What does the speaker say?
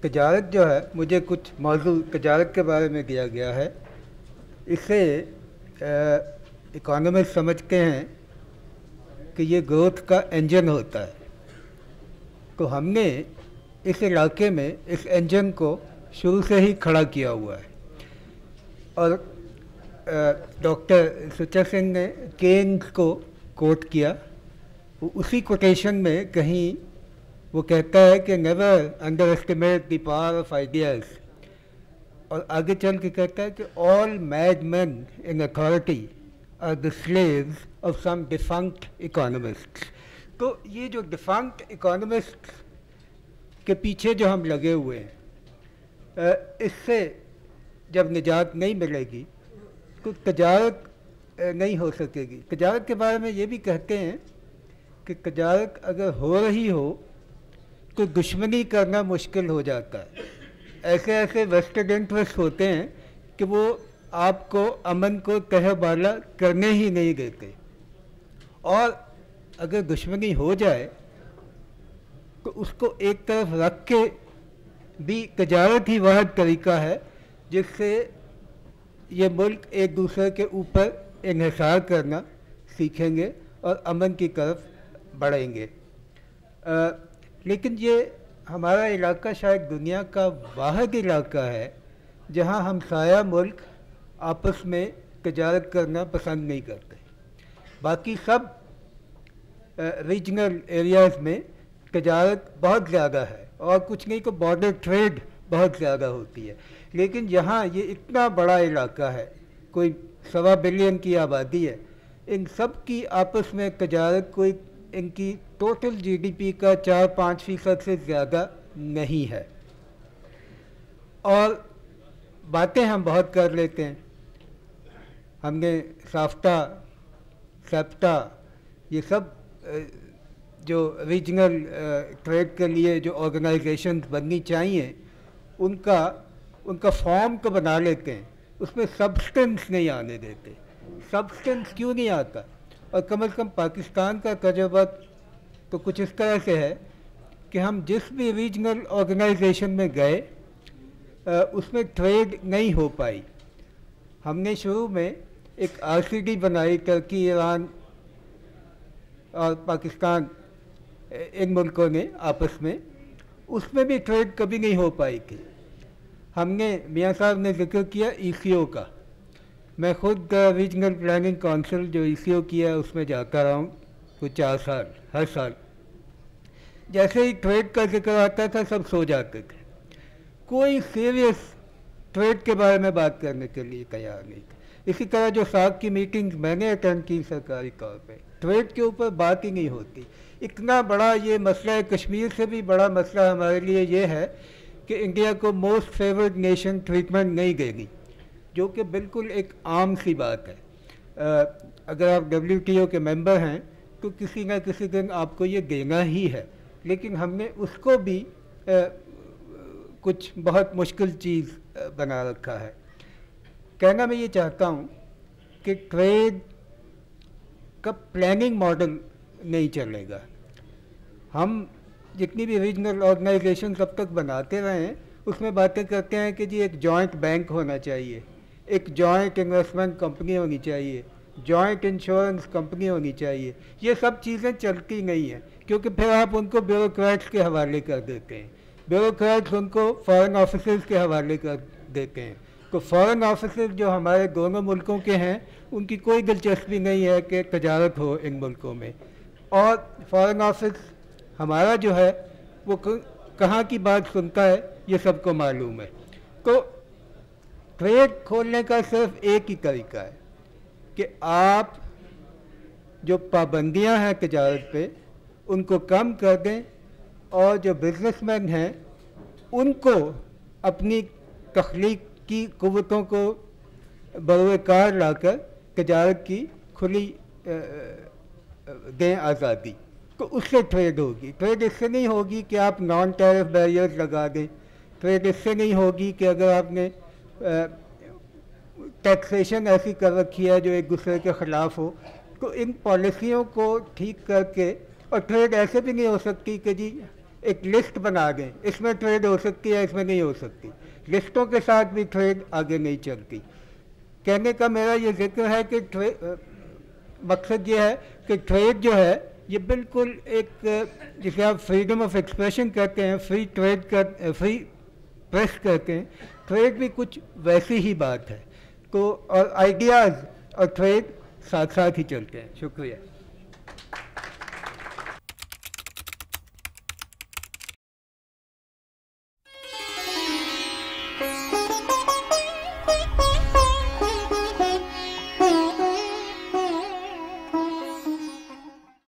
तजारत जो है, मुझे कुछ मौजू तजारत के बारे में दिया गया है। इसे इकोनॉमिस्ट समझते हैं कि ये ग्रोथ का इंजन होता है। तो हमने इस इलाके में इस इंजन को शुरू से ही खड़ा किया हुआ है। और डॉक्टर सुचा सिंह ने केन्स को कोट किया। उसी कोटेशन में कहीं वो कहता है कि never underestimate the power of ideas, और आगे चल के कहता है कि all madmen in authority are the slaves of some defunct economists. तो ये जो डिफंक्ट इकोनॉमिस्ट के पीछे जो हम लगे हुए हैं, इससे जब निजात नहीं मिलेगी तो तजारत नहीं हो सकेगी। तजारत के बारे में ये भी कहते हैं कि तजारत अगर हो रही हो तो दुश्मनी करना मुश्किल हो जाता है। ऐसे ऐसे वेस्टेड इंटरेस्ट होते हैं कि वो आपको अमन को तहबाला करने ही नहीं देते, और अगर दुश्मनी हो जाए तो उसको एक तरफ रख के भी तजारत ही वह तरीका है जिससे ये मुल्क एक दूसरे के ऊपर इन्हिसार करना सीखेंगे और अमन की तरफ बढ़ेंगे। लेकिन ये हमारा इलाका शायद दुनिया का वाहिद इलाका है जहाँ हमसाया मुल्क आपस में तजारत करना पसंद नहीं करते। बाकी सब रीजनल एरियाज़ में तजारत बहुत ज़्यादा है, और कुछ नहीं तो बॉर्डर ट्रेड बहुत ज़्यादा होती है। लेकिन यहाँ ये इतना बड़ा इलाका है, कोई 1.25 बिलियन की आबादी है, इन सब की आपस में तजारत कोई इनकी टोटल जीडीपी का 4-5% से ज़्यादा नहीं है। और बातें हम बहुत कर लेते हैं। हमने साफ्टा, सेप्टा, ये सब जो रीजनल ट्रेड के लिए जो ऑर्गेनाइजेशंस बननी चाहिए उनका फॉर्म तो बना लेते हैं, उसमें सब्सटेंस नहीं आने देते। सब्सटेंस क्यों नहीं आता? और कम से कम पाकिस्तान का तजुर्बा तो कुछ इस तरह से है कि हम जिस भी रीजनल ऑर्गेनाइजेशन में गए उसमें ट्रेड नहीं हो पाई। हमने शुरू में एक आरसीडी बनाई, टर्की, ईरान और पाकिस्तान, इन मुल्कों ने आपस में, उसमें भी ट्रेड कभी नहीं हो पाई थी। हमने, मियाँ साहब ने जिक्र किया ईसीओ का, मैं खुद रीजनल प्लानिंग काउंसिल जो ईसीओ किया उसमें जाता रहा हूँ कुछ 4 साल, हर साल। जैसे ही ट्रेड का जिक्र आता था सब सो जाते थे, कोई सीरियस ट्रेड के बारे में बात करने के लिए तैयार नहीं थे। इसी तरह जो साग की मीटिंग्स मैंने अटेंड की सरकारी तौर पे, ट्रेड के ऊपर बात ही नहीं होती। इतना बड़ा ये मसला है, कश्मीर से भी बड़ा मसला हमारे लिए ये है कि इंडिया को मोस्ट फेवर्ड नेशन ट्रीटमेंट नहीं देगी, जो कि बिल्कुल एक आम सी बात है। अगर आप WTO के मेंबर हैं तो किसी न किसी दिन आपको ये देना ही है, लेकिन हमने उसको भी कुछ बहुत मुश्किल चीज़ बना रखा है। कहना मैं ये चाहता हूँ कि ट्रेड का प्लानिंग मॉडल नहीं चलेगा। हम जितनी भी रीजनल ऑर्गेनाइजेशन तब तक बनाते रहे हैं उसमें बातें करते हैं कि जी एक जॉइंट बैंक होना चाहिए, एक जॉइंट इन्वेस्टमेंट कंपनी होनी चाहिए, जॉइंट इंश्योरेंस कंपनी होनी चाहिए। ये सब चीज़ें चलती नहीं हैं, क्योंकि फिर आप उनको ब्यूरोक्रेट्स के हवाले कर देते हैं, ब्यूरोक्रेट्स उनको फॉरेन ऑफिसर्स के हवाले कर देते हैं। तो फॉरेन ऑफिसर्स जो हमारे दोनों मुल्कों के हैं उनकी कोई दिलचस्पी नहीं है कि तजारत हो इन मुल्कों में, और फॉरेन ऑफिस हमारा जो है वो कहाँ की बात सुनता है ये सबको मालूम है। तो ट्रेड खोलने का सिर्फ एक ही तरीका है कि आप जो पाबंदियां हैं तजारत पे उनको कम कर दें, और जो बिजनेसमैन हैं उनको अपनी तख्लीक की क़ुव्वतों को बरोकार लाकर तजारत की खुली दें आज़ादी, तो उससे ट्रेड होगी। ट्रेड इससे नहीं होगी कि आप नॉन टैरिफ बैरियर्स लगा दें, ट्रेड इससे नहीं होगी कि अगर आपने टैक्सेशन ऐसी कर रखी है जो एक दूसरे के ख़िलाफ़ हो। तो इन पॉलिसियों को ठीक करके, और ट्रेड ऐसे भी नहीं हो सकती कि जी एक लिस्ट बना दें, इसमें ट्रेड हो सकती है, इसमें नहीं हो सकती, लिस्टों के साथ भी ट्रेड आगे नहीं चलती। कहने का मेरा ये जिक्र है कि मकसद ये है कि ट्रेड जो है ये बिल्कुल एक, जिसे आप फ्रीडम ऑफ एक्सप्रेशन कहते हैं, फ्री प्रेस कहते हैं, ट्रेड भी कुछ वैसी ही बात है। तो और आइडियाज़ और ट्रेड साथ साथ ही चलते हैं। शुक्रिया।